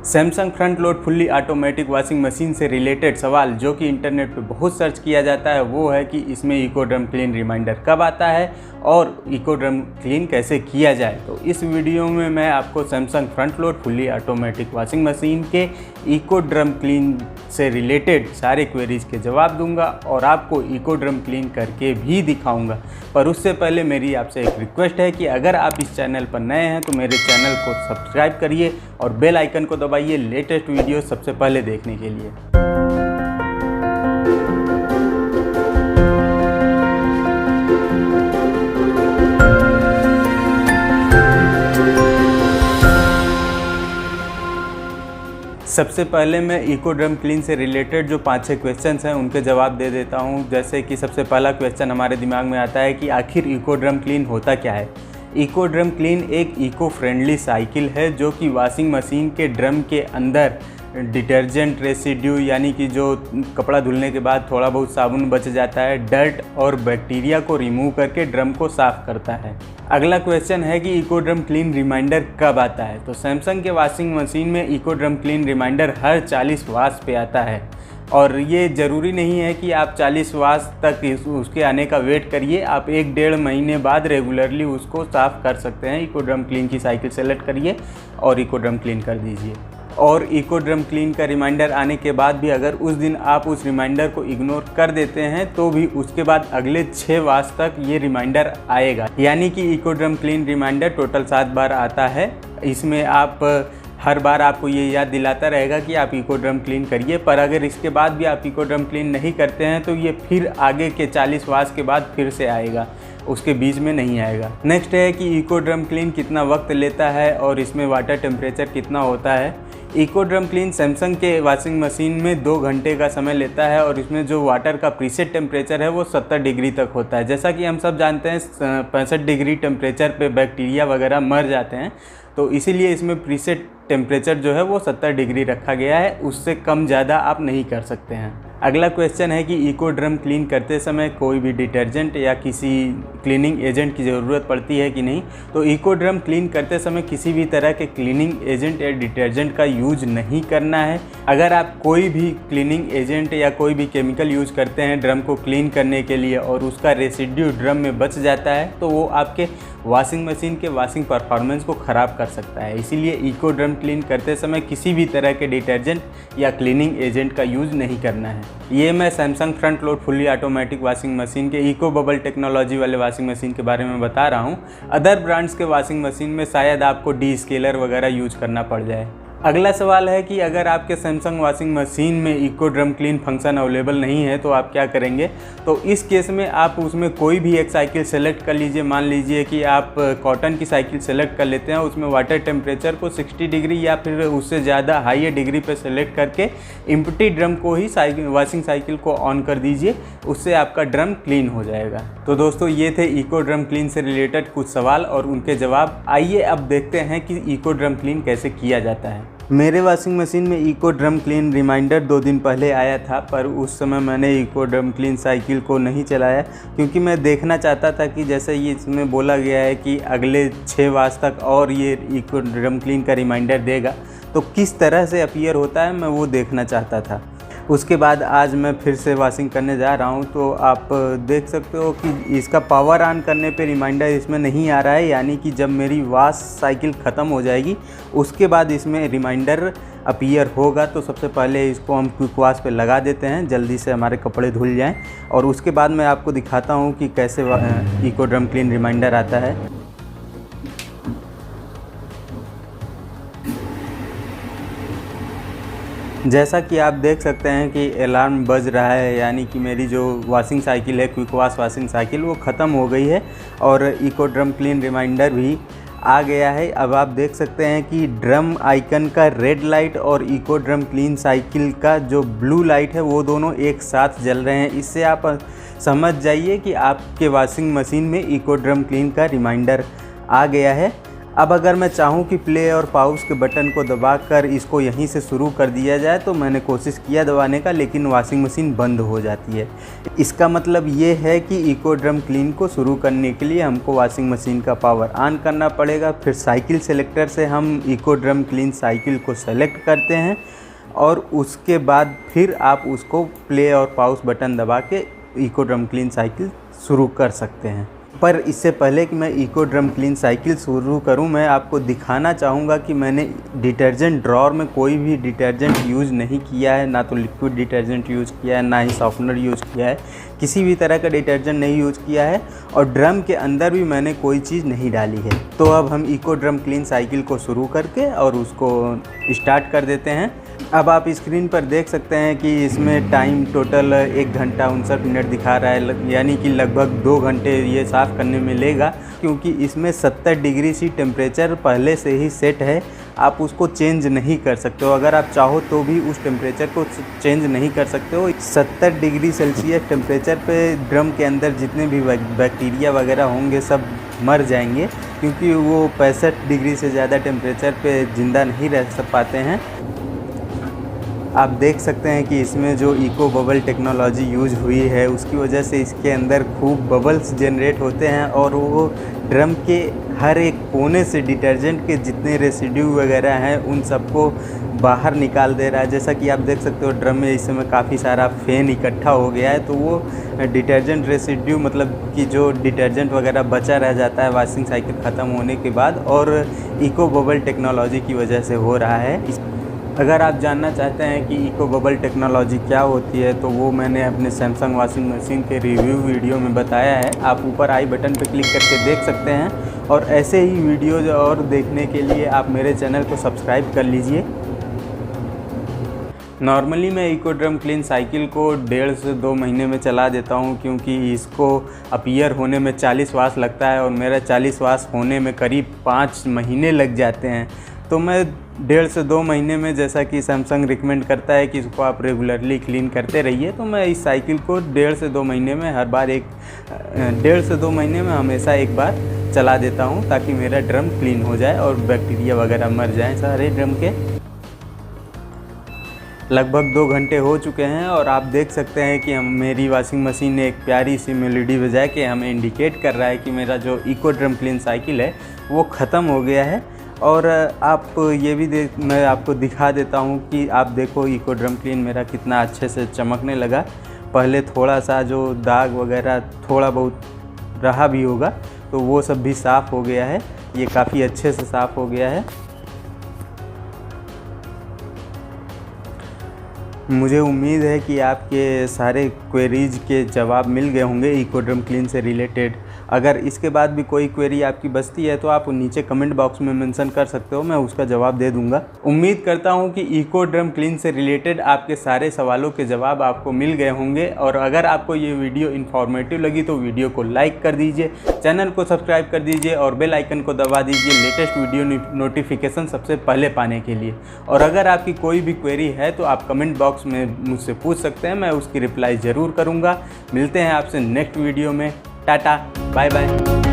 Samsung front load fully automatic washing machine से related सवाल जो कि इंटरनेट पे बहुत सर्च किया जाता है वो है कि इसमें इको ड्रम क्लीन रिमाइंडर कब आता है और इको ड्रम क्लीन कैसे किया जाए। तो इस वीडियो में मैं आपको Samsung front load fully automatic washing machine के इको ड्रम क्लीन से रिलेटेड सारे क्वेरीज के जवाब दूंगा और आपको इको ड्रम क्लीन करके भी दिखाऊंगा। पर उससे पहले मेरी आपसे एक रिक्वेस्ट है कि अगर आप इस चैनल पर नए हैं तो मेरे चैनल को सब्सक्राइब करिए और बेल आइकन को दबाइए लेटेस्ट वीडियो सबसे पहले देखने के लिए। सबसे पहले मैं इको ड्रम क्लीन से रिलेटेड जो 5-6 क्वेश्चंस हैं उनके जवाब दे देता हूं। जैसे कि सबसे पहला क्वेश्चन हमारे दिमाग में आता है कि आखिर इको ड्रम क्लीन होता क्या है। इको ड्रम क्लीन एक इको फ्रेंडली साइकिल है जो कि वॉशिंग मशीन के ड्रम के अंदर डिटर्जेंट रेसिड्यू यानी कि जो कपड़ा धुलने के बाद थोड़ा बहुत साबुन बच जाता है, डर्ट और बैक्टीरिया को रिमूव करके ड्रम को साफ़ करता है। अगला क्वेश्चन है कि इको ड्रम क्लीन रिमाइंडर कब आता है। तो सैमसंग के वॉशिंग मशीन में इको ड्रम क्लीन रिमाइंडर हर 40 वॉश पे आता है और ये ज़रूरी नहीं है कि आप 40 वॉश तक उसके आने का वेट करिए। आप 1-1.5 महीने बाद रेगुलरली उसको साफ़ कर सकते हैं। इको ड्रम क्लीन की साइकिल सेलेक्ट करिए और इको ड्रम क्लीन कर दीजिए। और इको ड्रम क्लीन का रिमाइंडर आने के बाद भी अगर उस दिन आप उस रिमाइंडर को इग्नोर कर देते हैं तो भी उसके बाद अगले 6 वॉश तक ये रिमाइंडर आएगा। यानी कि eco drum clean reminder total 7 बार आता है। इसमें आप हर बार आपको ये याद दिलाता रहेगा कि आप इको ड्रम क्लीन करिए। पर अगर इसके बाद भी आप इको ड्रम क्लीन नहीं करते हैं तो ये फिर आगे के 40 वॉश के बाद फिर से आएगा, उसके बीच में नहीं आएगा। नेक्स्ट है कि इको ड्रम क्लीन कितना वक्त लेता है और इसमें वाटर टेम्परेचर कितना होता है। इको ड्रम क्लीन सैमसंग के वॉशिंग मशीन में 2 घंटे का समय लेता है और इसमें जो वाटर का प्रीसेट टेम्परेचर है वो 70 डिग्री तक होता है। जैसा कि हम सब जानते हैं 65 डिग्री टेम्परेचर पे बैक्टीरिया वगैरह मर जाते हैं, तो इसीलिए इसमें प्रीसेट टेम्परेचर जो है वो 70 डिग्री रखा गया है, उससे कम ज़्यादा आप नहीं कर सकते हैं। अगला क्वेश्चन है कि इको ड्रम क्लीन करते समय कोई भी डिटर्जेंट या किसी क्लीनिंग एजेंट की ज़रूरत पड़ती है कि नहीं। तो इको ड्रम क्लीन करते समय किसी भी तरह के क्लीनिंग एजेंट या डिटर्जेंट का यूज नहीं करना है। अगर आप कोई भी क्लीनिंग एजेंट या कोई भी केमिकल यूज़ करते हैं ड्रम को क्लीन करने के लिए और उसका रेसिड्यू ड्रम में बच जाता है तो वो आपके वॉशिंग मशीन के वॉशिंग परफॉर्मेंस को ख़राब कर सकता है। इसीलिए इको ड्रम क्लीन करते समय किसी भी तरह के डिटर्जेंट या क्लीनिंग एजेंट का यूज़ नहीं करना है। ये मैं Samsung front load fully automatic washing machine के इको बबल टेक्नोलॉजी वाले वॉशिंग मशीन के बारे में बता रहा हूँ। अदर ब्रांड्स के वॉशिंग मशीन में शायद आपको डी स्केलर वगैरह यूज करना पड़ जाए। अगला सवाल है कि अगर आपके सैमसंग वॉशिंग मशीन में eco drum clean function available नहीं है तो आप क्या करेंगे। तो इस केस में आप उसमें कोई भी एक साइकिल सेलेक्ट कर लीजिए। मान लीजिए कि आप कॉटन की साइकिल सेलेक्ट कर लेते हैं, उसमें वाटर टेम्परेचर को 60 डिग्री या फिर उससे ज़्यादा हाई डिग्री पे सेलेक्ट करके एम्प्टी ड्रम को ही वॉशिंग साइकिल को ऑन कर दीजिए, उससे आपका ड्रम क्लीन हो जाएगा। तो दोस्तों ये थे इको ड्रम क्लीन से रिलेटेड कुछ सवाल और उनके जवाब। आइए अब देखते हैं कि इको ड्रम क्लीन कैसे किया जाता है। मेरे वॉशिंग मशीन में इको ड्रम क्लीन रिमाइंडर 2 दिन पहले आया था, पर उस समय मैंने इको ड्रम क्लीन साइकिल को नहीं चलाया क्योंकि मैं देखना चाहता था कि जैसे ये इसमें बोला गया है कि अगले 6 वॉश तक और ये इको ड्रम क्लीन का रिमाइंडर देगा तो किस तरह से अपीयर होता है, मैं वो देखना चाहता था। उसके बाद आज मैं फिर से वॉशिंग करने जा रहा हूं तो आप देख सकते हो कि इसका पावर ऑन करने पे रिमाइंडर इसमें नहीं आ रहा है। यानी कि जब मेरी वॉश साइकिल ख़त्म हो जाएगी उसके बाद इसमें रिमाइंडर अपीयर होगा। तो सबसे पहले इसको हम क्विक वॉश पे लगा देते हैं, जल्दी से हमारे कपड़े धुल जाएं और उसके बाद मैं आपको दिखाता हूँ कि कैसे इको ड्रम क्लीन रिमाइंडर आता है। जैसा कि आप देख सकते हैं कि अलार्म बज रहा है, यानी कि मेरी जो वॉशिंग साइकिल है क्विक वॉश वॉशिंग साइकिल वो ख़त्म हो गई है और इको ड्रम क्लीन रिमाइंडर भी आ गया है। अब आप देख सकते हैं कि ड्रम आइकन का रेड लाइट और इको ड्रम क्लीन साइकिल का जो ब्लू लाइट है वो दोनों एक साथ जल रहे हैं। इससे आप समझ जाइए कि आपके वॉशिंग मशीन में इको ड्रम क्लीन का रिमाइंडर आ गया है। अब अगर मैं चाहूँ कि प्ले और पॉज के बटन को दबाकर इसको यहीं से शुरू कर दिया जाए तो मैंने कोशिश किया दबाने का, लेकिन वॉशिंग मशीन बंद हो जाती है। इसका मतलब ये है कि इको ड्रम क्लीन को शुरू करने के लिए हमको वॉशिंग मशीन का पावर ऑन करना पड़ेगा। फिर साइकिल सेलेक्टर से हम इको ड्रम क्लीन साइकिल को सेलेक्ट करते हैं और उसके बाद फिर आप उसको प्ले और पॉज बटन दबा के इको ड्रम क्लीन साइकिल शुरू कर सकते हैं। पर इससे पहले कि मैं इको ड्रम क्लीन साइकिल शुरू करूं, मैं आपको दिखाना चाहूँगा कि मैंने डिटर्जेंट ड्रॉअर में कोई भी डिटर्जेंट यूज़ नहीं किया है, ना तो लिक्विड डिटर्जेंट यूज़ किया है, ना ही सॉफ्टनर यूज़ किया है, किसी भी तरह का डिटर्जेंट नहीं यूज़ किया है और ड्रम के अंदर भी मैंने कोई चीज़ नहीं डाली है। तो अब हम इको ड्रम क्लीन साइकिल को शुरू करके और उसको स्टार्ट कर देते हैं। अब आप स्क्रीन पर देख सकते हैं कि इसमें टाइम टोटल 1 घंटा 59 मिनट दिखा रहा है, यानी कि लगभग 2 घंटे ये साफ़ करने में लेगा, क्योंकि इसमें 70 डिग्री सी टेम्परेचर पहले से ही सेट है। आप उसको चेंज नहीं कर सकते हो, अगर आप चाहो तो भी उस टेम्परेचर को चेंज नहीं कर सकते हो। 70 डिग्री सेल्सियस टेम्परेचर पे ड्रम के अंदर जितने भी बैक्टीरिया वगैरह होंगे सब मर जाएंगे, क्योंकि वो 65 डिग्री से ज़्यादा टेम्परेचर पे ज़िंदा नहीं रह पाते हैं। आप देख सकते हैं कि इसमें जो इको बबल टेक्नोलॉजी यूज़ हुई है उसकी वजह से इसके अंदर खूब बबल्स जनरेट होते हैं और वो ड्रम के हर एक कोने से डिटर्जेंट के जितने रेसिड्यू वगैरह हैं उन सबको बाहर निकाल दे रहा है। जैसा कि आप देख सकते हो ड्रम में इस समय काफ़ी सारा फेन इकट्ठा हो गया है, तो वो डिटर्जेंट रेसिड्यू मतलब कि जो डिटर्जेंट वगैरह बचा रह जाता है वॉशिंग साइकिल ख़त्म होने के बाद, और इको बबल टेक्नोलॉजी की वजह से हो रहा है। अगर आप जानना चाहते हैं कि इको बबल टेक्नोलॉजी क्या होती है तो वो मैंने अपने सैमसंग वॉशिंग मशीन के रिव्यू वीडियो में बताया है। आप ऊपर आई बटन पर क्लिक करके देख सकते हैं, और ऐसे ही वीडियोज़ और देखने के लिए आप मेरे चैनल को सब्सक्राइब कर लीजिए। नॉर्मली मैं इको ड्रम क्लीन साइकिल को 1.5 से 2 महीने में चला देता हूँ, क्योंकि इसको अपीयर होने में 40 वाट लगता है और मेरा 40 वाट होने में करीब 5 महीने लग जाते हैं। तो मैं 1.5 से 2 महीने में, जैसा कि सैमसंग रिकमेंड करता है कि इसको आप रेगुलरली क्लीन करते रहिए, तो मैं इस साइकिल को 1.5 से 2 महीने में हर बार 1.5 से 2 महीने में हमेशा एक बार चला देता हूं, ताकि मेरा ड्रम क्लीन हो जाए और बैक्टीरिया वगैरह मर जाएं सारे ड्रम के। लगभग 2 घंटे हो चुके हैं और आप देख सकते हैं कि मेरी वॉशिंग मशीन ने एक प्यारी सी मेलोडी बजा के हमें इंडिकेट कर रहा है कि मेरा जो इको ड्रम क्लीन साइकिल है वो ख़त्म हो गया है। और आप ये भी मैं आपको दिखा देता हूँ कि आप देखो इको ड्रम क्लीन मेरा कितना अच्छे से चमकने लगा। पहले थोड़ा सा जो दाग वगैरह थोड़ा बहुत रहा भी होगा तो वो सब भी साफ़ हो गया है, ये काफ़ी अच्छे से साफ़ हो गया है। मुझे उम्मीद है कि आपके सारे क्वेरीज के जवाब मिल गए होंगे इको ड्रम क्लीन से रिलेटेड। अगर इसके बाद भी कोई क्वेरी आपकी बचती है तो आप नीचे कमेंट बॉक्स में मेंशन कर सकते हो, मैं उसका जवाब दे दूंगा। उम्मीद करता हूं कि इको ड्रम क्लीन से रिलेटेड आपके सारे सवालों के जवाब आपको मिल गए होंगे। और अगर आपको ये वीडियो इन्फॉर्मेटिव लगी तो वीडियो को लाइक कर दीजिए, चैनल को सब्सक्राइब कर दीजिए और बेल आइकन को दबा दीजिए लेटेस्ट वीडियो नोटिफिकेशन सबसे पहले पाने के लिए। और अगर आपकी कोई भी क्वेरी है तो आप कमेंट बॉक्स में मुझसे पूछ सकते हैं, मैं उसकी रिप्लाई ज़रूर करूँगा। मिलते हैं आपसे नेक्स्ट वीडियो में। Tata, bye bye.